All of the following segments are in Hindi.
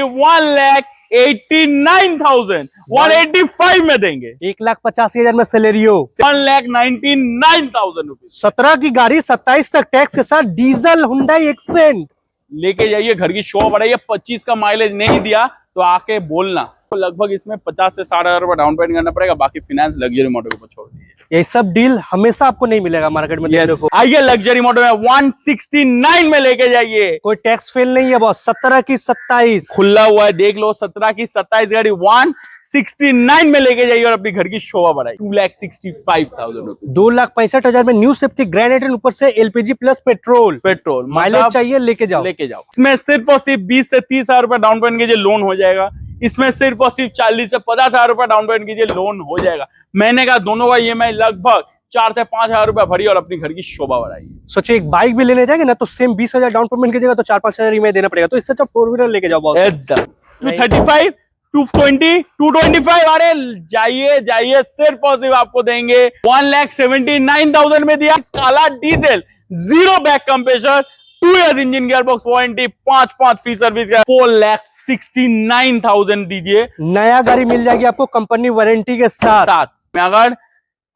1,89,000 185 में देंगे। 1,85,000 में सैलरियो। 1,99,000 रुपीज। 17 की गाड़ी 27 तक टैक्स के साथ, डीजल हुंडई एक्सेंट। लेके जाइए, घर की शो बढ़ाइए। 25 का माइलेज नहीं दिया तो आके बोलना। तो लगभग इसमें 50 से 60,000 रुपए डाउन पेमेंट करना पड़ेगा, बाकी फाइनेंस लग्जरी मोटो के ऊपर छोड़ दीजिए। ये सब डील हमेशा आपको नहीं मिलेगा मार्केट में। yes. आइए लग्जरी मोटो में 169 में लेके जाइए। कोई टैक्स फेल नहीं है बॉस। 17 की 27 खुला हुआ है, देख लो। 17 की 27 गाड़ी 169 में लेके जाइए और अपनी घर की शोभा बढ़ाइए। 2,65,000 रुपीज। 2,65,000 में न्यू सेफ्टी ग्रैंड आइटन, ऊपर से एलपीजी प्लस पेट्रोल माइलेज चाहिए, लेके जाओ। इसमें सिर्फ और सिर्फ 20 से 30,000 रुपए डाउन पेमेंट कीजिए, लोन हो जाएगा। इसमें सिर्फ और सिर्फ 40 से 50,000 रुपए डाउन पेमेंट कीजिए, लोन हो जाएगा। महीने का दोनों का ईएमआई लगभग 4 से 5,000 रुपए भरिए और अपनी घर की शोभा बढ़ाइए। सोचिए एक बाइक भी लेने जाएंगे ना तो सेम 20,000 डाउन पेमेंट कीजिएगा तो 4-5,000 ईएमआई देना पड़ेगा। तो इससे अच्छा 4 व्हीलर लेके जाओ। 235, 220, 225। अरे जाइए जाइए, सिर्फ और सिर्फ आपको देंगे 1,79,000 में दिया। काला diesel, 0 back compressor, 2 years engine gear box warranty, 5 free service का 4,69,000 दीजिए। नया गाड़ी मिल जाएगी आपको कंपनी वारंटी के साथ। अगर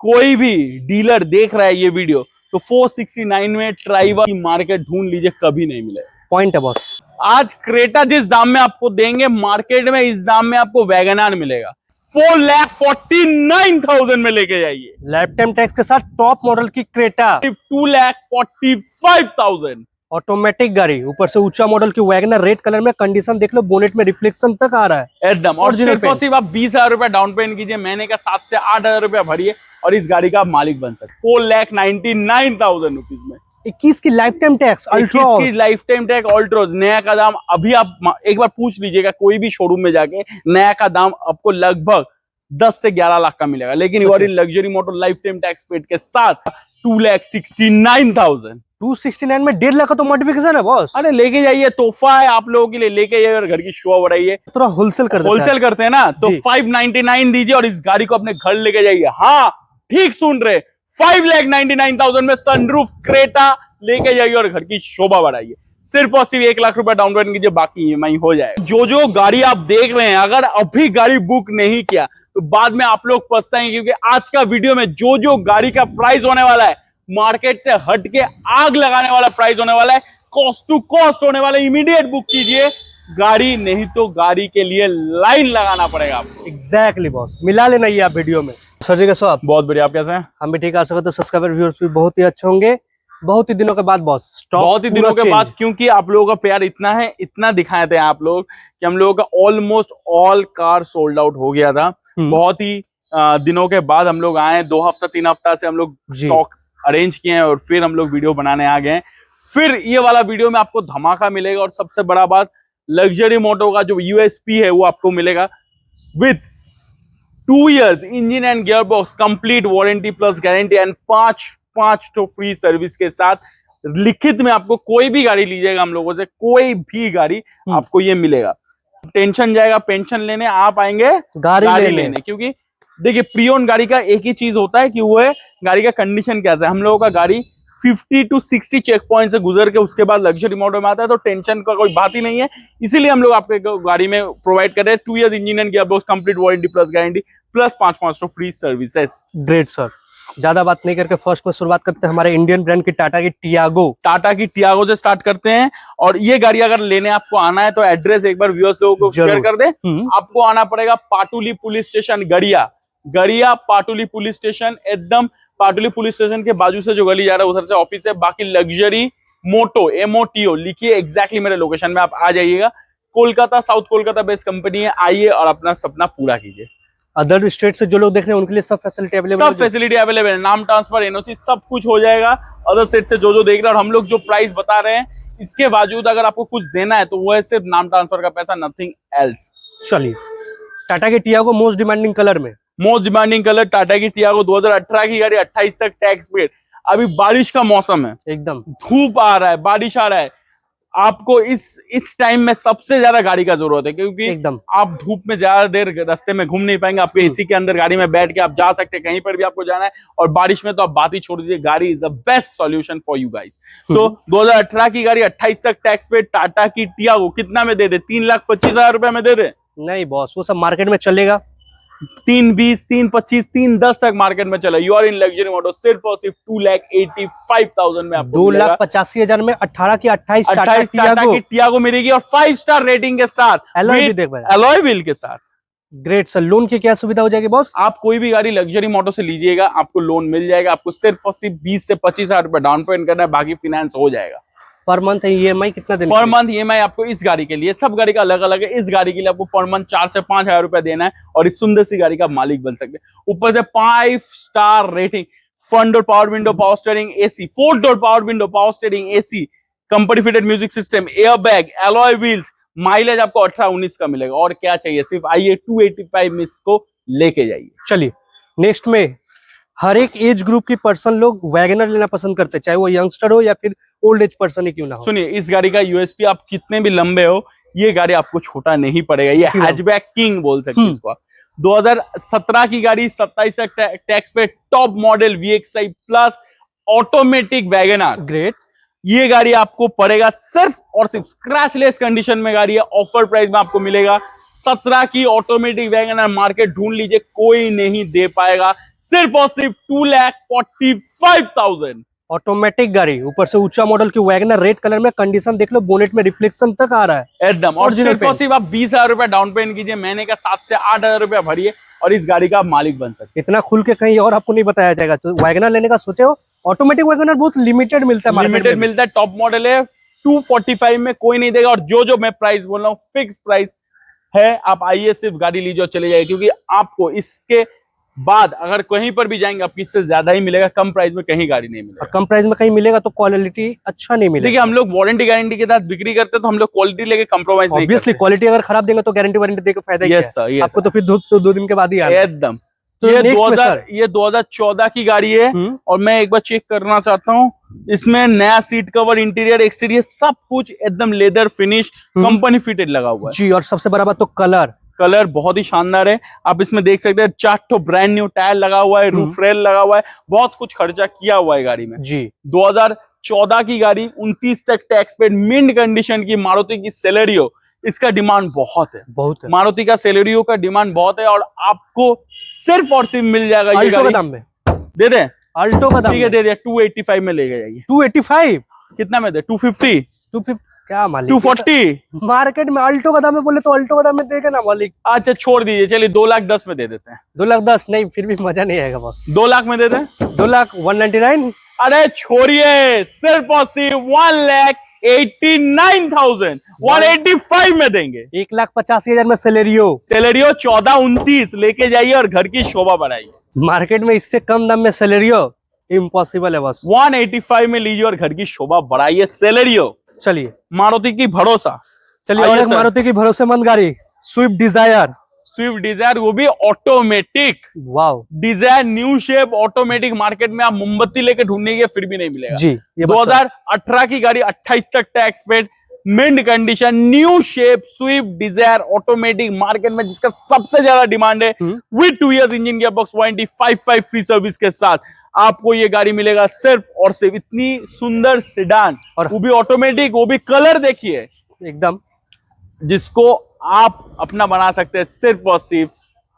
कोई भी डीलर देख रहा है ये वीडियो तो 469 में ट्राइबल की मार्केट ढूंढ लीजिए, कभी नहीं मिलेगा। पॉइंट है बॉस। आज क्रेटा जिस दाम में आपको देंगे, मार्केट में इस दाम में आपको वैगनआर मिलेगा। 4,49,000 में लेके जाइए। लाइफ टाइम टैक्स के साथ टॉप मॉडल की क्रेटा। 2,45,000। ऑटोमेटिक गाड़ी, ऊपर से ऊंचा मॉडल की वैगनर, रेड कलर में, कंडीशन देख लो, बोनेट में रिफ्लेक्शन तक आ रहा है एकदम। और सिर्फ आप 20,000 रुपए डाउन पेमेंट कीजिए, महीने का 7 से 8,000 रुपया भरिए और इस गाड़ी का आप मालिक बन सकते। 4,99,000 रुपीज में। 21 की लाइफ टाइम टैक्स, 21 की लाइफ टाइम टैक्स ऑल्ट्रोज। नया का दाम अभी आप एक बार पूछ लीजिएगा कोई भी शोरूम में जाके, नया का दाम आपको लगभग 10 से 11 लाख का मिलेगा। लेकिन luxury motor lifetime tax paid के साथ 2,69,000। 269 में 1.5 लाख का तो मॉडिफिकेशन है बॉस। अरे लेके जाइए, तोहफा है आप लोगों के लिए। लेके जाइए और घर की शो बढ़ाइए। थोड़ा होलसेल करते हैं ना, तो 599 दीजिए और इस गाड़ी को अपने घर लेके जाइए। हाँ ठीक सुन रहे, 5,99,000 में सनरूफ क्रेटा लेके जाइए और घर की शोभा बढ़ाइए। सिर्फ और सिर्फ 1 लाख रुपए डाउन पेमेंट कीजिए, बाकी ईएमआई हो जाएगा। जो गाड़ी आप देख रहे हैं, अगर अभी गाड़ी बुक नहीं किया तो बाद में आप लोग पछताएंगे, क्योंकि आज का वीडियो में जो गाड़ी का प्राइस होने वाला है, मार्केट से हट के आग लगाने वाला प्राइस होने वाला है, कॉस्ट टू कॉस्ट होने वाला है। इमीडिएट बुक कीजिए गाड़ी, नहीं तो गाड़ी के लिए लाइन लगाना पड़ेगा आपको। एग्जैक्टली बॉस, मिला लेना ये आप वीडियो में। सर जी कैसे हो आप? बहुत बढ़िया, आप कैसे हैं? हम भी ठीक। आ सके तो सब्सक्राइबर व्यूअर्स भी बहुत ही अच्छे होंगे। बहुत ही दिनों के बाद बॉस, बहुत ही दिनों के बाद, क्योंकि आप लोगों का प्यार इतना है, इतना दिखाए थे आप लोग कि हम लोगों का almost all car sold out हो गया था। बहुत ही दिनों के बाद हम लोग आए, 2 हफ्ता 3 हफ्ता से हम लोग स्टॉक अरेंज किए हैं और फिर हम लोग वीडियो बनाने आ गए। फिर ये वाला वीडियो में आपको धमाका मिलेगा और सबसे बड़ा बात, लग्जरी मोटो का जो यूएसपी है वो आपको मिलेगा with 2 years engine and gear box, complete warranty plus guarantee and 5 तो फ्री सर्विस के साथ। लिखित में आपको कोई भी गाड़ी लीजिएगा हम लोगों से, कोई भी गाड़ी आपको ये मिलेगा। टेंशन जाएगा पेंशन लेने, आप आएंगे गाड़ी लेने। क्योंकि देखिए, प्री-ओन्ड गाड़ी का एक ही चीज होता है कि वो है गाड़ी का कंडीशन कैसा है। हम लोगों का गाड़ी 50 to 60 चेक पॉइंट से गुजर के उसके बाद लग्जरी मोडल में आता है, तो टेंशन का कोई बात ही नहीं है। इसीलिए हम लोग आपके गाड़ी में प्रोवाइड कर रहे हैं 2 years engine and gear box, complete warranty plus guarantee plus 5 तो फ्री सर्विसेज। ग्रेट सर, ज्यादा बात नहीं करके फर्स्ट में शुरुआत करते हैं हमारे इंडियन ब्रांड की टाटा की टियागो से स्टार्ट करते हैं। और ये गाड़ी अगर लेने आपको आना है तो एड्रेस एक बार व्यूअर्स लोगों को शेयर कर दें। आपको आना पड़ेगा पाटुली पुलिस स्टेशन, गड़िया पाटुली पुलिस स्टेशन। एकदम पाटुली पुलिस स्टेशन के बाजू से जो गली जा रहा है उधर से ऑफिस है। बाकी लग्जरी मोटो MOTO लिखिए, एग्जैक्टली मेरे लोकेशन में आप आ जाइएगा। Kolkata, south Kolkata based company है। आइए और अपना सपना पूरा कीजिए। अदर स्टेट से जो लोग देख रहे हैं उनके लिए सब फैसिलिटी अवेलेबल है। नाम ट्रांसफर, NOC सब कुछ हो जाएगा। अदर स्टेट से जो देख रहे हैं, और हम लोग जो प्राइस बता रहे हैं, इसके बावजूद अगर आपको कुछ देना है तो वो है सिर्फ नाम ट्रांसफर का पैसा, नथिंग एल्स। चलिए, टाटा की Tiago most demanding colour Tata की टियागो 2018 की गाड़ी, 28 तक टैक्स पेड। अभी बारिश का मौसम है, एकदम धूप आ रहा है, बारिश आ रहा है। आपको इस टाइम में सबसे ज्यादा गाड़ी का जरूरत है, क्योंकि एकदम आप धूप में ज्यादा देर रास्ते में घूम नहीं पाएंगे। आपके एसी के अंदर गाड़ी में बैठ के आप जा सकते हैं, कहीं पर भी आपको जाना है। और बारिश में तो आप बात ही छोड़ दीजिए, गाड़ी is the best solution for you guys. So 2018 की गाड़ी 28 तक टैक्स पे टाटा की टियागो कितना में दे दे? 3,25,000 रुपए में दे दे? नहीं बॉस, वो सब मार्केट में चलेगा 3,20, 3,25, 3,10 तक मार्केट में चला। यू आर इन लग्जरी मोटो, सिर्फ और सिर्फ 2,85,000 में आपको 2,85,000 में 18 की 28 टाटा की टियागो मिलेगी, और 5 स्टार रेटिंग के साथ, अलॉय व्हील के साथ। Great sir. लोन की क्या सुविधा हो जाएगी बॉस? आप कोई भी गाड़ी लग्जरी मोटो से लीजिएगा, आपको लोन मिल जाएगा। आपको सिर्फ और सिर्फ 20 से 25,000 रुपए डाउन पेमेंट करना है, बाकी फाइनेंस हो जाएगा। पर मंथ ईएमआई कितना देना? पर मंथ ईएमआई आपको इस गाड़ी के लिए, सब गाड़ी का अलग अलग है, इस गाड़ी के लिए आपको पर मंथ 4 से 5,000 रुपए देना है, और इस सुंदर सी गाड़ी का मालिक बन सकते हैं। ऊपर से 5 star rating, front door power window, power steering AC, 4 door power window, power steering AC, company fitted music system, air bag, alloy wheels, mileage आपको 18-19 का मिलेगा। और क्या चाहिए? सिर्फ आइए 285 में इसको लेके जाइए। चलिए नेक्स्ट में, हर एक एज ग्रुप की पर्सन लोग वैगनर लेना पसंद करते हैं, चाहे वो यंगस्टर हो या फिर ओल्ड एज पर्सन ही क्यों ना हो। सुनिए, इस गाड़ी का यूएसपी, आप कितने भी लंबे हो, ये गाड़ी आपको छोटा नहीं पड़ेगा। ये हैचबैक किंग बोल सकते हैं इसको। 2017 की गाड़ी, 27 तक टैक्स पे, top model VXI plus automatic Wagner. Great. ये गाड़ी आपको पड़ेगा सिर्फ और सिर्फ, स्क्रैचलेस कंडीशन में गाड़ी है, ऑफर प्राइस में आपको मिलेगा। 17 की ऑटोमेटिक वैगनर मार्केट ढूंढ लीजिए, कोई नहीं दे पाएगा। सिर्फ और सिर्फ 2,45,000। ऑटोमेटिक गाड़ी, ऊपर से ऊंचा मॉडल की वैगनर, रेड कलर में, कंडीशन देख लो, बोनेट में रिफ्लेक्शन तक आ रहा है एकदम। और सिर्फ और सिर्फ आप 20,000 रुपए डाउन पेमेंट कीजिए, महीने का 7 से 8,000 रुपया भरिए, और इस गाड़ी का मालिक बन सकते। इतना खुल के कहीं और आपको नहीं बताया जाएगा। तो वैगनर लेने का सोचे हो, ऑटोमेटिक वैगनर बहुत लिमिटेड मिलता है, लिमिटेड मिलता है, टॉप मॉडल है, 245 में कोई नहीं देगा। और जो मैं प्राइस बोल रहा हूँ फिक्स प्राइस है, आप आइए सिर्फ गाड़ी लीजिए और चले जाइए, क्योंकि आपको इसके बाद अगर कहीं पर भी जाएंगे आपको इससे ज्यादा ही मिलेगा। कम प्राइस में कहीं गाड़ी नहीं मिलेगा। कम प्राइस में कहीं मिलेगा तो क्वालिटी अच्छा नहीं मिलेगा। देखिए, हम लोग वारंटी गारंटी के साथ बिक्री करते हैं, तो हम लोग क्वालिटी लेके कंप्रोमाइज नहीं करते। ऑब्वियसली क्वालिटी अगर खराब देंगे तो गारंटी वारंटी देके फायदा क्या है? आपको तो फिर 2 दिन के बाद ही आना है। एकदम। तो ये 2014 की गाड़ी है, और मैं एक बार चेक करना चाहता हूँ, इसमें नया सीट कवर, इंटीरियर, एक्सटीरियर सब कुछ एकदम लेदर फिनिश, कंपनी फिटेड लगा हुआ है जी। और सबसे बड़ा बात तो कलर बहुत ही शानदार है। आप इसमें देख सकते हैं 4 ब्रांड न्यू टायर लगा हुआ है, रूफ रेल लगा हुआ है, बहुत कुछ खर्चा किया हुआ है गाड़ी में जी। 2014 की गाड़ी, 29 तक टैक्स पेड, मिंट कंडीशन की मारुति की सेलेरियो। इसका डिमांड बहुत है। मारुति का सेलेरियो का डिमांड बहुत है, और आपको सिर्फ और सिर्फ मिल जाएगा ये गाड़ी दाम में। दे दे, अल्टो का दाम, ठीक है दे दे, 285 में ले जाइए। 285 कितना में दे? 250, क्या मालिक? 240 मार्केट में अल्टो का दाम है, बोले तो अल्टो का दाम में देगा ना मालिक। अच्छा छोड़ दीजिए, चलिए 2,10,000 में दे देते हैं। 2,10,000 नहीं, फिर भी मजा नहीं आएगा बस। 2,00,000 में दे दें? 2,199। अरे छोड़िए, सिर्फ और सिर्फ 1,89,000, 185 में देंगे। 1,85,000 में सेलेरियो 14-29 लेके जाइए और घर की शोभा बढ़ाइए। मार्केट में इससे कम दाम में सेलेरियो इम्पॉसिबल है बस। 185 में लीजिए और घर की शोभा बढ़ाइए, सेलेरियो। चलिए, मारुति की भरोसा। चलिए, और एक मारुति की भरोसेमंद गाड़ी, स्विफ्ट डिजायर, वो भी automatic. Wow, Dzire new shape automatic, market में आप मोमबत्ती लेके ढूंढने फिर भी नहीं मिलेगा जी। 2018 की गाड़ी, 28 तक tax paid, mint condition, new shape Swift Dzire automatic, market में जिसका सबसे ज्यादा डिमांड है, with 2 years engine gear box warranty, 5 free service के साथ आपको ये गाड़ी मिलेगा सिर्फ और सिर्फ। इतनी सुंदर सेडान, और वो भी ऑटोमेटिक, वो भी कलर देखिए एकदम, जिसको आप अपना बना सकते हैं सिर्फ और सिर्फ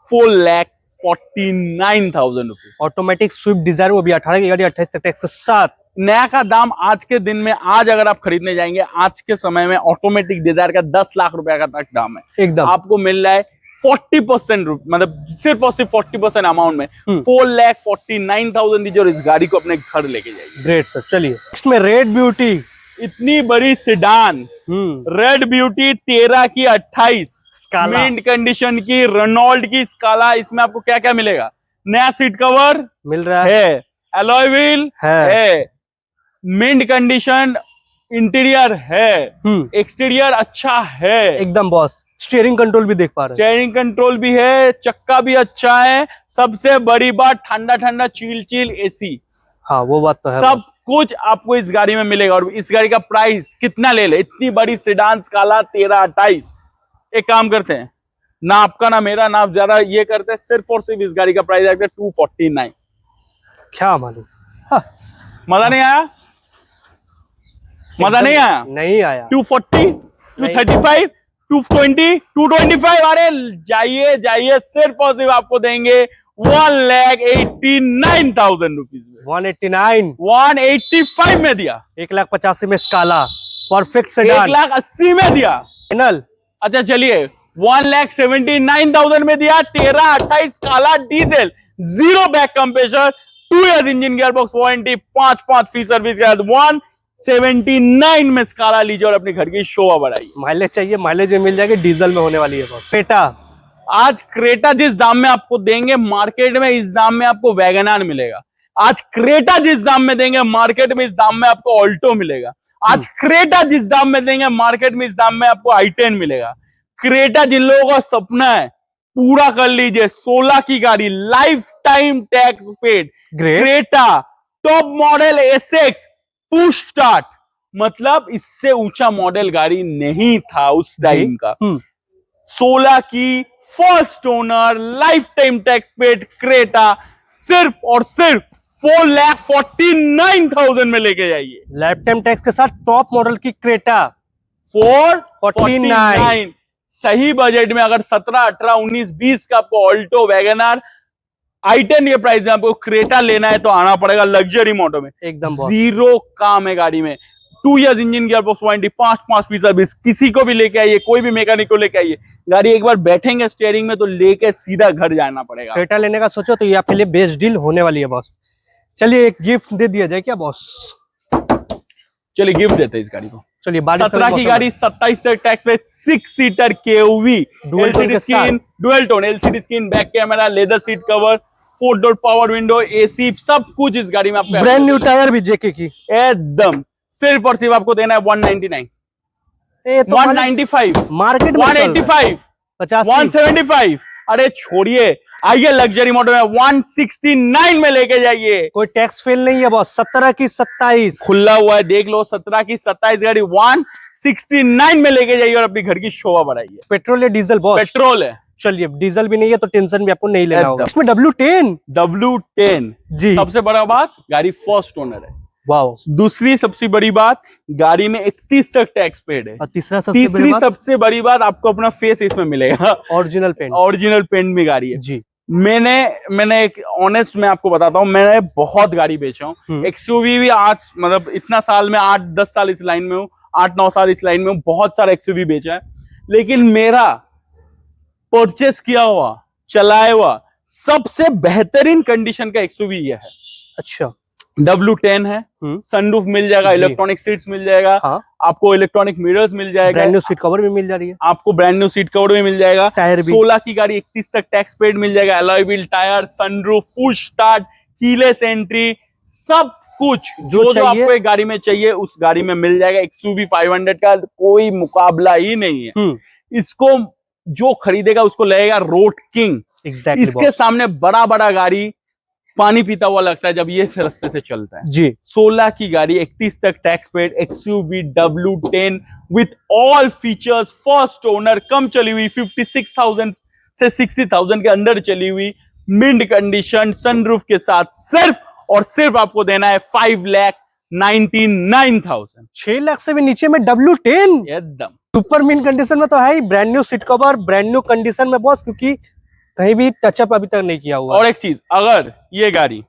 4,49,000 रुपीज। ऑटोमेटिक स्विफ्ट डिजायर, वो भी 18 की गाड़ी, 28 तक टैक्स के साथ। नया का दाम आज के दिन में, आज अगर आप खरीदने जाएंगे आज के समय में, ऑटोमेटिक डिजायर का 10 लाख रुपए का तक दाम है। एकदम आपको मिल रहा है 40%, मतलब सिर्फ और सिर्फ 40% अमाउंट में 4,49,000 दीजिए, और इस गाड़ी को अपने घर लेके जाइए। Great sir. चलिए नेक्स्ट में रेड ब्यूटी, इतनी बड़ी सेडान, रेड ब्यूटी 13 की 28, मिंट कंडीशन की, रेनॉल्ट की स्काला। इसमें आपको क्या क्या मिलेगा? नया सीट कवर मिल रहा है, अलॉय व्हील है, मिंट कंडीशन इंटीरियर है, एक्सटीरियर अच्छा है एकदम बॉस। स्टीयरिंग कंट्रोल भी देख पा रहे हैं, स्टीयरिंग कंट्रोल भी है, चक्का भी अच्छा है, सबसे बड़ी बात ठंडा ठंडा चिल एसी। हाँ वो बात तो है, सब कुछ आपको इस गाड़ी में मिलेगा। और इस गाड़ी का प्राइस कितना ले ले, इतनी बड़ी सेडान स्काला 1328। एक काम करते हैं, ना आपका ना मेरा ना ज्यादा ये करते हैं, सिर्फ और सिर्फ इस गाड़ी का प्राइस आएगा 249। क्या मालूम, मजा नहीं आया? मजा नहीं आया? नहीं आया। 240, 235, 220, 225। अरे जाइए जाइए, सिर्फ और सिर्फ आपको देंगे 1,89,000 रुपीज में। 189, 185 में दिया। 1,85,000 में स्काला परफेक्ट सेडान। 1,80,000 में दिया फाइनल। अच्छा चलिए, 1,79,000 में दिया। 1328 काला diesel, 0 back compressor, 2 years engine gear box warranty, 5 free service के साथ 179 में स्काला लीजिए और अपने घर की शोभा बढ़ाइए। माइलेज चाहिए, माइलेज में मिल जाएगी, डीजल में होने वाली है बॉस। क्रेटा, आज क्रेटा जिस दाम में आपको देंगे मार्केट में, इस दाम में आपको वैगनआर मिलेगा। आज क्रेटा जिस दाम में देंगे मार्केट में, इस दाम में आपको ऑल्टो मिलेगा। आज क्रेटा जिस दाम में देंगे मार्केट में, इस दाम में आपको i10 मिलेगा। क्रेटा जिन लोगों का सपना है पूरा कर लीजिए। 16 की गाड़ी, life time tax paid, Creta top model SX push start, मतलब इससे ऊंचा मॉडल गाड़ी नहीं था उस टाइम का। 16 की first owner, life time tax paid Creta, सिर्फ और सिर्फ 4,49,000 में लेके जाइए। लाइफ टाइम टैक्स के साथ टॉप मॉडल की क्रेटा 449। सही बजट में अगर 17, 18, 19, 20 का आपको ऑल्टो, वैगनआर, i10 के प्राइस में आपको क्रेटा लेना है तो आना पड़ेगा लग्जरी मोटो में। एकदम 0 काम है गाड़ी में। 2 years engine gear box warranty, 5 free service. किसी को भी लेके आइए, कोई भी मैकेनिक को लेके आइए, गाड़ी एक बार बैठेंगे स्टीयरिंग में तो लेके सीधा घर जाना पड़ेगा। क्रेटा लेने का सोचो तो ये आपके लिए बेस्ट डील होने वाली है बॉस। चलिए एक गिफ्ट दे दिया जाए क्या बॉस? चलिए गिफ्ट देते हैं इस गाड़ी को। चलिए 17 की गाड़ी, 27 तक टैक्स पे, 6 seater KUV, LCD screen, dual tone LCD screen, back camera, leather seat cover, 4 door power window, AC, सब कुछ इस गाड़ी में आपको। ब्रांड न्यू टायर भी JK की एकदम। सिर्फ और सिर्फ आपको देना है 199, 195, मार्केट में 185, 50, 175। अरे छोड़िए, आइए लग्जरी मॉडल में 169 में लेके जाइए। कोई टैक्स फेल नहीं है बॉस। 17 की 27 खुला हुआ है, देख लो। 17 की 27 गाड़ी 169 में लेके जाइए और अपनी घर की शोभा बढ़ाइए। पेट्रोल या डीजल बॉस? पेट्रोल है। चलिए डीजल भी नहीं है तो टेंशन भी आपको नहीं लेना होगा। इसमें W10 जी। सबसे बड़ा बात, गाड़ी फर्स्ट ओनर है। वाओ। दूसरी सबसे बड़ी बात, गाड़ी में 31 तक टैक्स पेड है। और तीसरी सबसे बड़ी बात, आपको अपना फेस इसमें मिलेगा। ओरिजिनल पेंट, ओरिजिनल पेंट में गाड़ी है जी। मैंने एक ऑनेस्ट में आपको बताता हूँ, मैंने बहुत गाड़ी बेचा हूँ। XUV भी आज मतलब इतना साल में 8-10 साल इस लाइन में हूँ, 8-9 साल इस लाइन में हूँ, बहुत सारा XUV बेचा है। लेकिन मेरा परचेस किया हुआ, चलाया हुआ सबसे बेहतरीन कंडीशन का XUV ये है। अच्छा। W10 है, सनरूफ मिल जाएगा, इलेक्ट्रॉनिक सीट्स मिल जाएगा, हाँ। आपको इलेक्ट्रॉनिक मिरर्स मिल जाएगा, ब्रांड न्यू सीट कवर भी मिल जा रही है, आपको ब्रांड न्यू सीट कवर भी मिल जाएगा, टायर भी। 16 की गाड़ी, 31 तक टैक्स पेड मिल जाएगा, alloy wheel tyre, sunroof, push start, keyless entry, सब कुछ जो आपको एक गाड़ी में चाहिए उस गाड़ी में मिल जाएगा। XUV 500 का कोई मुकाबला ही नहीं है। इसको जो खरीदेगा उसको लगेगा रोड किंग। इसके सामने बड़ा बड़ा गाड़ी पानी पीता हुआ लगता है जब ये रास्ते से चलता है जी। 16 की गाड़ी, 31 तक tax paid, XUV W10 with all features, first owner, कम चली हुई, 56,000 से 60,000 के अंदर चली हुई, मिंट कंडीशन, सनरूफ के साथ, सिर्फ और सिर्फ आपको देना है 5,99,000। 6 लाख से भी नीचे में W10 एकदम सुपर मिंट कंडीशन में तो है ही, brand new seat cover, brand new condition में बॉस, क्योंकि कहीं भी टचअप अभी तक नहीं किया हुआ। और एक चीज, अगर ये गाड़ी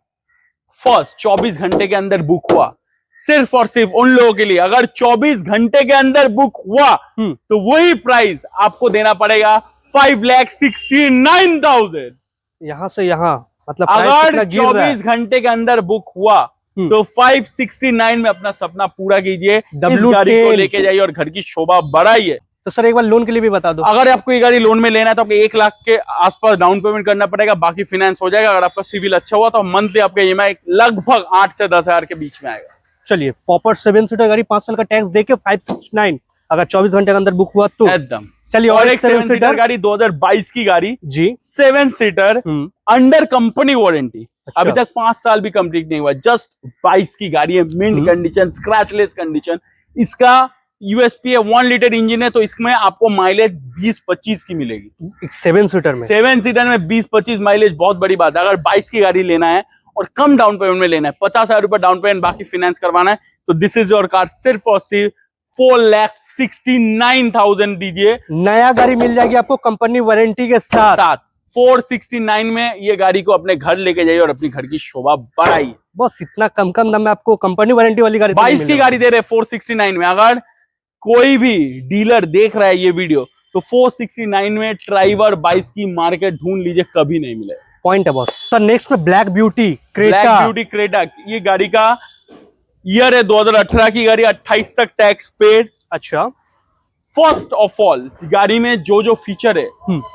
फर्स्ट 24 घंटे के अंदर बुक हुआ, सिर्फ और सिर्फ उन लोगों के लिए, अगर 24 घंटे के अंदर बुक हुआ तो वही प्राइस आपको देना पड़ेगा 5,69,000। यहां से यहां मतलब अगर 24 घंटे के अंदर बुक हुआ तो 569 में अपना सपना पूरा कीजिए, इस गाड़ी को लेके जाइए और घर की शोभा बढ़ाइए। तो सर एक बार लोन के लिए भी बता दो। अगर आपको ये गाड़ी लोन में लेना है तो आपको 1 लाख के आसपास डाउन पेमेंट करना पड़ेगा, बाकी फाइनेंस हो जाएगा। अगर आपका सिविल अच्छा हुआ तो मंथली आपका EMI लगभग 8 से 10 हजार के बीच में आएगा। चलिए पॉपर 7 सीटर गाड़ी 5 साल का टैक्स देके 569, अगर 24 घंटे के अंदर बुक हुआ तो एकदम। चलिए और एक 7 सीटर गाड़ी 2022 की गाड़ी जी, 7 सीटर अंडर कंपनी वारंटी, अच्छा। अभी तक 5 साल भी कंप्लीट नहीं हुआ, जस्ट 22 की गाड़ी है, मिंट कंडीशन, स्क्रैचलेस कंडीशन। इसका यूएसपी है 1 लीटर इंजन है, तो इसमें आपको माइलेज 20-25 की मिलेगी। एक 7 सीटर में 7 सीटर में 20-25 माइलेज बहुत बड़ी बात है। अगर 22 की गाड़ी लेना है और कम डाउन पेमेंट में लेना है, 50,000 रुपए डाउन पेमेंट बाकी फाइनेंस करवाना है, तो दिस इज योर कार। सिर्फ और सिर्फ 4,69,000 दीजिए, नया गाड़ी मिल जाएगी आपको कंपनी वारंटी के साथ। 469 में ये गाड़ी को अपने घर लेके जाइए और अपनी घर की शोभा बढ़ाइए। बस इतना कम दाम में आपको कंपनी वारंटी वाली गाड़ी 22 की गाड़ी दे रहे 469 में। अगर कोई भी डीलर देख रहा है ये वीडियो, तो 469 में ड्राइवर 22 की मार्केट ढूंढ लीजिए, कभी नहीं मिले। पॉइंट है बॉस। सर नेक्स्ट में black beauty Creta. Black beauty Creta, ये गाड़ी का ईयर है 2018 की गाड़ी, 28 तक टैक्स पेड। अच्छा। फर्स्ट ऑफ ऑल गाड़ी में जो जो फीचर है,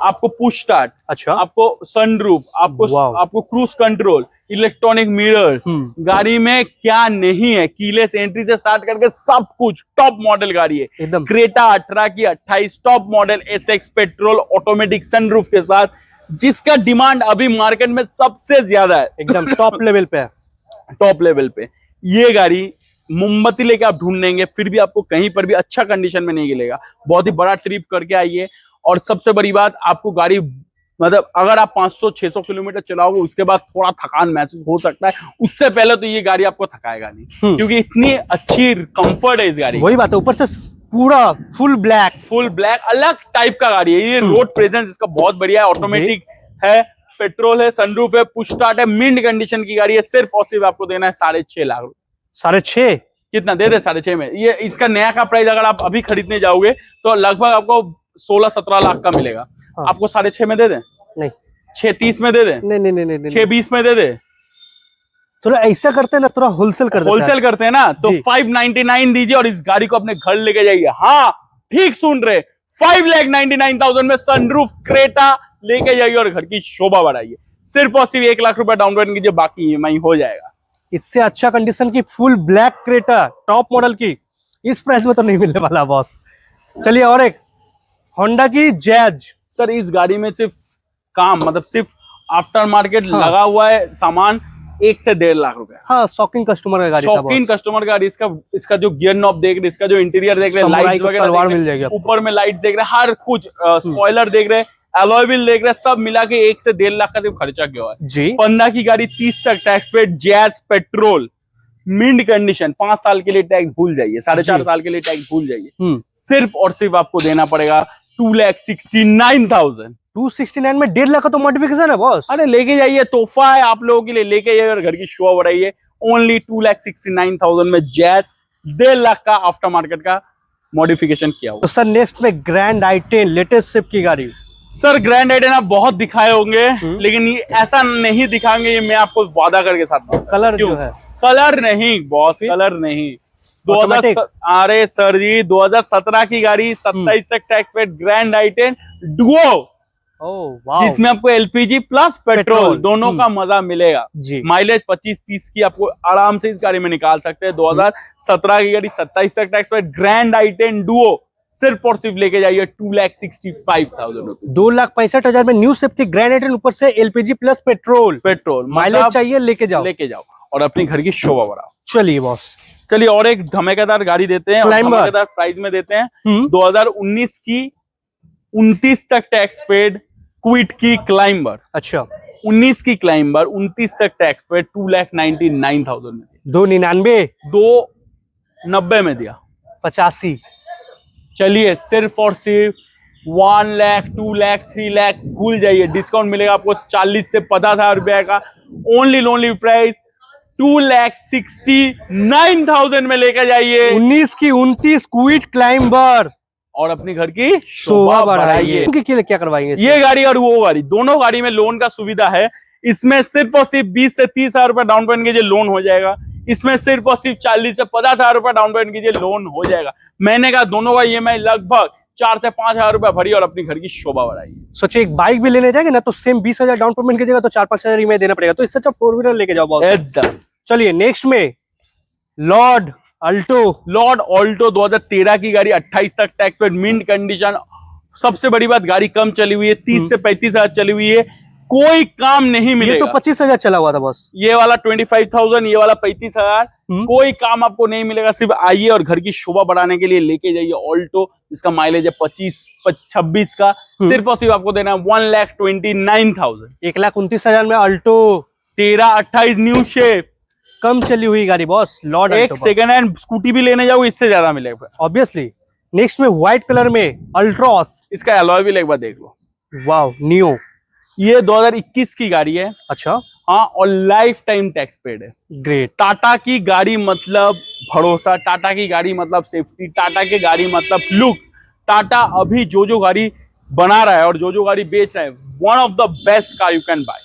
आपको पुश स्टार्ट, अच्छा, आपको सनरूफ, आपको क्रूज कंट्रोल, इलेक्ट्रॉनिक मिरर, गाड़ी में क्या नहीं है, कीलेस एंट्री से स्टार्ट करके सब कुछ टॉप मॉडल गाड़ी है एकदम। क्रेटा 18 की 28 top model SX petrol automatic sunroof के साथ, जिसका डिमांड अभी मार्केट में सबसे ज्यादा है, एकदम टॉप लेवल पे है। टॉप लेवल पे ये गाड़ी मोमबत्ती लेके आप ढूंढ लेंगे, फिर भी आपको कहीं पर भी अच्छा कंडीशन में नहीं मिलेगा। बहुत ही बड़ा ट्रिप करके आइए, और सबसे बड़ी बात, आपको गाड़ी मतलब अगर आप 500-600 किलोमीटर चलाओगे उसके बाद थोड़ा थकान महसूस हो सकता है, उससे पहले तो ये गाड़ी आपको थकाएगा नहीं, क्योंकि इतनी अच्छी कंफर्ट है इस गाड़ी। वही बात है, ऊपर से पूरा फुल ब्लैक अलग टाइप का गाड़ी है। ये रोड प्रेजेंस इसका बहुत बढ़िया है, ऑटोमेटिक है, पेट्रोल है, सनरूफ है, पुश स्टार्ट है, मिंट कंडीशन की गाड़ी है। सिर्फ और सिर्फ आपको देना है 6.5 लाख रुपए। 6.5 कितना दे दे? 6.5 में। ये इसका नया का प्राइस अगर आप अभी खरीदने जाओगे तो लगभग आपको 16-17 लाख का मिलेगा। हाँ। आपको 6.5 में दे दे? नहीं। 6.30 में दे दे? नहीं। 6.20 में दे दे? थोड़ा ऐसा करते हैं ना, थोड़ा होलसेल करते हैं ना, तो 599 दीजिए और इस गाड़ी को अपने घर लेके जाइए। हाँ ठीक सुन रहे, 5,99,000 में सनरूफ क्रेटा लेके जाइए और घर की शोभा बढ़ाइए। सिर्फ और सिर्फ 1 लाख रुपए डाउन पेमेंट कीजिए, बाकी ईएमआई हो जाएगा। इससे अच्छा कंडीशन की full black Creta top model की इस प्राइस में तो नहीं मिलने वाला बॉस। चलिए, और एक होंडा की जैज। सर इस गाड़ी में सिर्फ काम, मतलब सिर्फ आफ्टर मार्केट लगा हुआ है सामान, 1 से 1.5 लाख रुपए। हाँ, शौकीन कस्टमर का गाड़ी, शौकीन कस्टमर का। इसका जो गियर नॉब देख रहे, इसका जो इंटीरियर देख रहे, लाइट्स वगैरह मिल जाएगी, ऊपर में लाइट्स देख रहे, हर कुछ स्पॉइलर देख रहे, अलॉय व्हील देख रहे, सब मिला के 1 से 1.5 लाख का सिर्फ खर्चा किया हुआ है जी। 15 की गाड़ी, 30 तक tax paid, Jazz petrol, mint condition, 5 साल के लिए टैक्स भूल जाइए, 4.5 साल के लिए टैक्स भूल जाइए। सिर्फ और सिर्फ आपको देना पड़ेगा 2,69,000। 269 में 1.5 लाख का तो मॉडिफिकेशन है बॉस। अरे लेके जाइए, तोहफा है आप लोगों के लिए, लेके जाइए और घर की शोभा बढ़ाइए। ओनली 2,69,000 में जैज, 1.5 लाख का आफ्टर मार्केट का मॉडिफिकेशन किया हुआ। तो सर नेक्स्ट में ग्रैंड i10 लेटेस्ट शिप की गाड़ी। सर ग्रैंड i10 आप बहुत दिखाए होंगे, लेकिन ये ऐसा नहीं दिखाएंगे, ये मैं आपको वादा करके साथ। कलर जो है, कलर नहीं बॉस, कलर नहीं। 2000, अरे सर जी 2017 की गाड़ी, 27 तक tax paid, grand i10 Duo, जिसमें आपको एलपीजी प्लस पेट्रोल दोनों का मजा मिलेगा जी। माइलेज 25-30 की आपको आराम से इस गाड़ी में निकाल सकते हैं। 2017 की गाड़ी, 27 तक tax paid, grand i10 Duo, सिर्फ और सिर्फ लेके जाइए 2,65,000 रुपए। 2,65,000 में न्यू शिफ्ट की ग्रैंड i10, ऊपर से एलपीजी प्लस पेट्रोल माइलेज चाहिए, लेके जाओ और अपनी घर की शोभा बढ़ाओ। चलिए बॉस, चलिए और एक धमाकेदार गाड़ी देते हैं, धमाकेदार प्राइस में देते हैं। 2019 की 29 तक टैक्स पेड क्विट की क्लाइंबर। अच्छा, 19 की क्लाइंबर 29 तक टैक्स पेड, 2,99,000 में। 299, 290 में दिया, 85। चलिए सिर्फ और सिर्फ 1 लाख, 2 लाख, 3 लाख भूल जाइए, डिस्काउंट मिलेगा आपको 40 से 50,000 रुपए का। ओनली प्राइस 2,69,000 में लेकर जाइए। 19 की 29 क्विट क्लाइंबर और अपनी घर की शोभा बढ़ाइए। क्या करवाएंगे? ये गाड़ी और वो गाड़ी, दोनों गाड़ी में लोन का सुविधा है। इसमें सिर्फ और सिर्फ 20 से 30,000 रुपए डाउन पेमेंट कीजिए, लोन हो जाएगा। इसमें सिर्फ और सिर्फ 40 से 50,000 रुपए डाउन पेमेंट कीजिए, लोन हो जाएगा। मैंने कहा दोनों का ईएमआई लगभग 4 से 5,000 रुपए भरिए और अपनी घर की शोभा बढ़ाइए। सोचिए एक बाइक भी लेने जाएंगे ना, तो सेम 20,000 डाउन पेमेंट कीजिएगा तो 4-5,000 ईएमआई देना पड़ेगा, तो इससे अच्छा 4 व्हीलर लेके जाओ बॉस। चलिए नेक्स्ट में लॉर्ड अल्टो 2013 की गाड़ी, 28 तक टैक्स पेड, मिंट कंडीशन। सबसे बड़ी बात, गाड़ी कम चली हुई है, 30 से 35,000 चली हुई है। कोई काम नहीं ये मिलेगा। तो 25,000 चला हुआ था बस। ये वाला 25,000, ये वाला 35,000, कोई काम आपको नहीं मिलेगा। सिर्फ आइए और घर की शोभा बढ़ाने के लिए लेके जाइए ऑल्टो, इसका माइलेज है 25-26 का। सिर्फ और सिर्फ आपको देना है 1,29,000। 1,29,000 में अल्टो 13-28 न्यू शेप, कम चली हुई गाड़ी बॉस। लॉर्ड एक सेकंड हैंड स्कूटी भी लेने जाओ इससे ज्यादा मिलेगा ऑब्वियसली। नेक्स्ट में व्हाइट कलर में अल्ट्रॉस। इसका एलॉय व्हील एक बार देख लो। Wow, neo. ये 2021 की गाड़ी है। अच्छा, हाँ, और लाइफ टाइम टैक्स पेड है। ग्रेट। टाटा की गाड़ी मतलब भरोसा, टाटा की गाड़ी मतलब सेफ्टी, टाटा की गाड़ी मतलब लुक। टाटा अभी जो गाड़ी बना रहा है और जो गाड़ी बेच रहा है, one of the best car you can buy.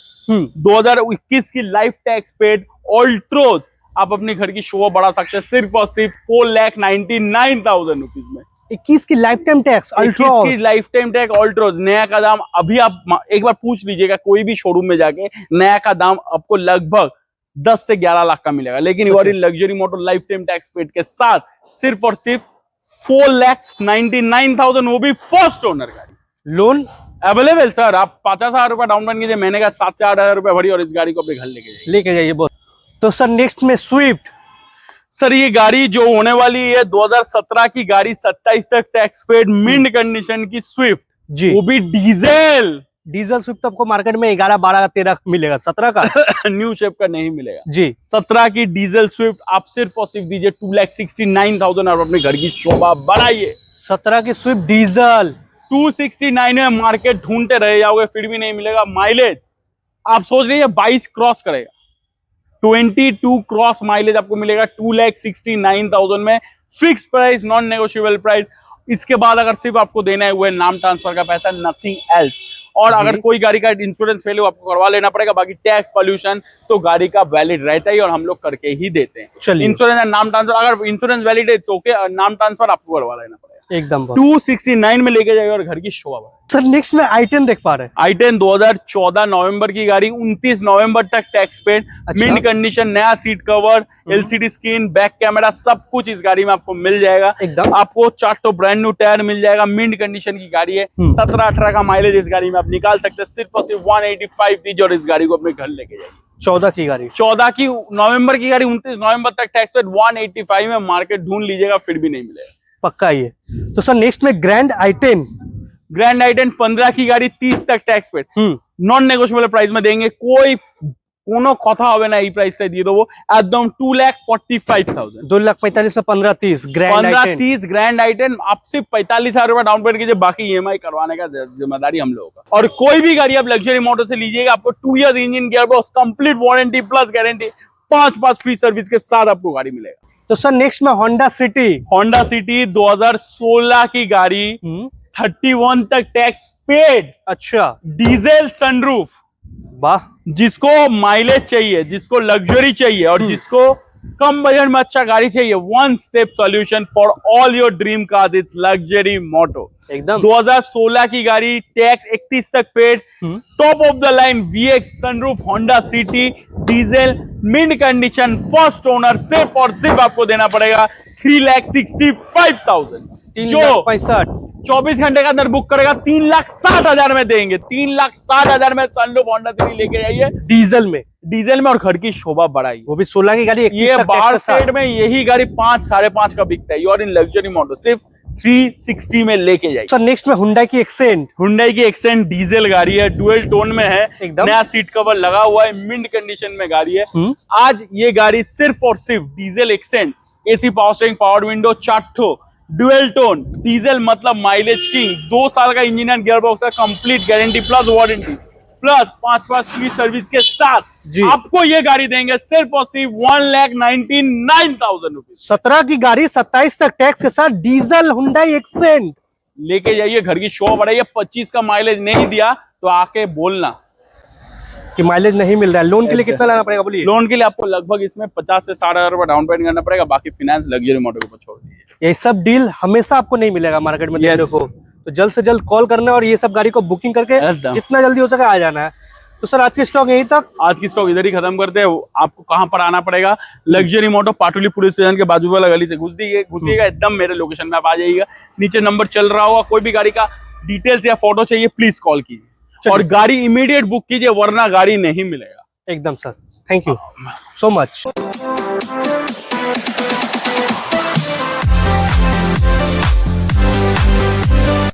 2021 की लाइफ टैक्स पेड ऑल्ट्रोज आप अपने घर की शोभा बढ़ा सकते हैं सिर्फ और सिर्फ 4,99,000 रुपीज में। 21 की लाइफ टाइम टैक्स अल्ट्रोज की लाइफ टाइम टैक्स ऑल्ट्रोज नया का दाम अभी आप एक बार पूछ लीजिएगा कोई भी शोरूम में जाके, नया का दाम आपको लगभग 10 से 11 लाख का मिलेगा। लेकिन you are in luxury motor lifetime tax paid के साथ सिर्फ और सिर्फ 4,99,000, वो भी फर्स्ट ओनर गाड़ी। Loan available sir. आप 50,000 रुपए डाउन पेमेंट कीजिए, महीने का 7 से 8,000 रुपए भरिए और इस गाड़ी को अपने घर लेके जाइए बॉस। तो सर नेक्स्ट में स्विफ्ट। सर ये गाड़ी जो होने वाली है 2017 की गाड़ी, 27 तक टैक्स पेड, मिंट कंडीशन की स्विफ्ट जी, वो भी डीजल स्विफ्ट आपको मार्केट में 11, 12, 13 मिलेगा, 17 का न्यू शेप का नहीं मिलेगा जी। 17 की डीजल स्विफ्ट आप सिर्फ और सिर्फ दीजिए 2,69,000 और अपने घर की शोभा बढ़ाइए। 17 की स्विफ्ट डीजल 269 में मार्केट ढूंढते रह जाओगे फिर भी नहीं मिलेगा। माइलेज आप सोच रही है 22 क्रॉस करेगा, 22 क्रॉस माइलेज आपको मिलेगा 2,69,000 में। Fix price, non negotiable price. इसके बाद अगर सिर्फ आपको देना है वो है नाम ट्रांसफर का पैसा, नथिंग एल्स। और अगर कोई गाड़ी का इंश्योरेंस फेल हो आपको करवा लेना पड़ेगा, बाकी टैक्स पॉल्यूशन तो गाड़ी का वैलिड रहता ही और हम लोग करके ही देते हैं। इंश्योरेंस एंड नाम ट्रांसफर, अगर इंश्योरेंस वैलिड है तो ओके, नाम ट्रांसफर आपको करवा लेना पड़ेगा एकदम। 269 में लेके जाएगा और घर की शोभा। सर नेक्स्ट में i10 देख पा रहे हैं। i10 2014 नवंबर की गाड़ी, 29 नवंबर तक टैक्स पेड, मिंट कंडीशन, नया seat cover, LCD screen, back camera, सब कुछ इस गाड़ी में आपको मिल जाएगा एकदम। आपको 4 तो ब्रांड न्यू टायर मिल जाएगा। मिंट कंडीशन की गाड़ी है। 17-18 का माइलेज इस गाड़ी में आप निकाल सकते हैं। सिर्फ और सिर्फ 185 दीजिए और इस गाड़ी को अपने घर लेके जाइए। 14 की गाड़ी, 14 की नवंबर की गाड़ी, 29 नवंबर तक टैक्स पेड, 185 में मार्केट ढूंढ लीजिएगा फिर भी नहीं मिलेगा पक्का ये। तो सर नेक्स्ट में ग्रैंड i10। ग्रैंड i10 15 की गाड़ी, 30 तक tax paid, non negotiable price में देंगे। कोई कोनो कथा होवे ना, ई प्राइस पे दिए तो वो एकदम 2,45,000, 2,45,000 में 15-30 15-30 ग्रैंड i10 आप सिर्फ 45,000 रुपए डाउन पेमेंट कीजिए, बाकी ईएमआई करवाने का जिम्मेदारी हम लोगों का। और कोई भी गाड़ी आप लग्जरी मोटर से लीजिएगा, आपको 2 years engine gear box, complete warranty plus guarantee, 5 free service के साथ आपको गाड़ी मिलेगा। तो सर नेक्स्ट में होंडा सिटी 2016 की गाड़ी, 31 तक टैक्स पेड, अच्छा, डीजल सनरूफ। वाह, जिसको माइलेज चाहिए, जिसको लग्जरी चाहिए और जिसको कम बजट में अच्छा गाड़ी चाहिए, one step solution for all your dream cars, it's luxury motto एकदम। 2016 की गाड़ी, टैक्स 31 तक paid, top of the line VX sunroof Honda City diesel, mid condition, first owner. सिर्फ और सिर्फ आपको देना पड़ेगा 3,65,000, जो 24 घंटे के अंदर बुक करेगा 3,60,000 में देंगे। 3,60,000 में सनरूफ होंडा सिटी लेके जाइए डीजल में और घर की शोभा बढ़ाई, वो भी 16 की गाड़ी। ये बाहर स्टेट में यही गाड़ी 5-5.5 का बिकता है। और इन लग्जरी मॉडल सिर्फ 360 में लेके जाइए। सर नेक्स्ट में हुंडई की एक्सेंट डीजल गाड़ी है, डुअल टोन में है, नया सीट कवर लगा हुआ है, मिंट कंडीशन में गाड़ी है। आज ये गाड़ी सिर्फ और सिर्फ diesel accent, AC power steering, power window, 4 dual tone, diesel मतलब माइलेज किंग, 2 साल का इंजन एंड गियर बॉक्स का complete guarantee plus warranty plus 5 free service के साथ आपको ये गाड़ी देंगे सिर्फ और सिर्फ 1,99,000 रुपीज। 17 की गाड़ी, 27 तक टैक्स के साथ, डीजल हुंडई एक्सेंट लेके जाइए, घर की शो बढ़ाइए। 25 का माइलेज नहीं दिया तो आके बोलना कि माइलेज नहीं मिल रहा है। लोन के लिए कितना लाना पड़ेगा बोलिए? लोन के लिए आपको लगभग इसमें 50 से 60,000 रुपए डाउन पेमेंट करना पड़ेगा, बाकी फाइनेंस लग्जरी मोटर के ऊपर छोड़ दीजिए। ये सब डील हमेशा आपको नहीं मिलेगा मार्केट में देखने को, तो जल्द से जल्द कॉल करना और ये सब गाड़ी को बुकिंग करके जितना जल्दी हो सके आ जाना है। तो सर आज की स्टॉक यहीं तक, आज की स्टॉक इधर ही खत्म करते हैं। आपको कहाँ पर आना पड़ेगा? Luxury motor Patuli police station के बाजू वाला गली से घुसिएगा एकदम, मेरे लोकेशन में आप आ जाइएगा। नीचे नंबर चल रहा होगा, कोई भी गाड़ी का डिटेल्स या फोटो चाहिए प्लीज कॉल कीजिए। और गाड़ी इमीडिएट बुक कीजिए, वरना गाड़ी नहीं मिलेगा। एकदम sir, thank you so much.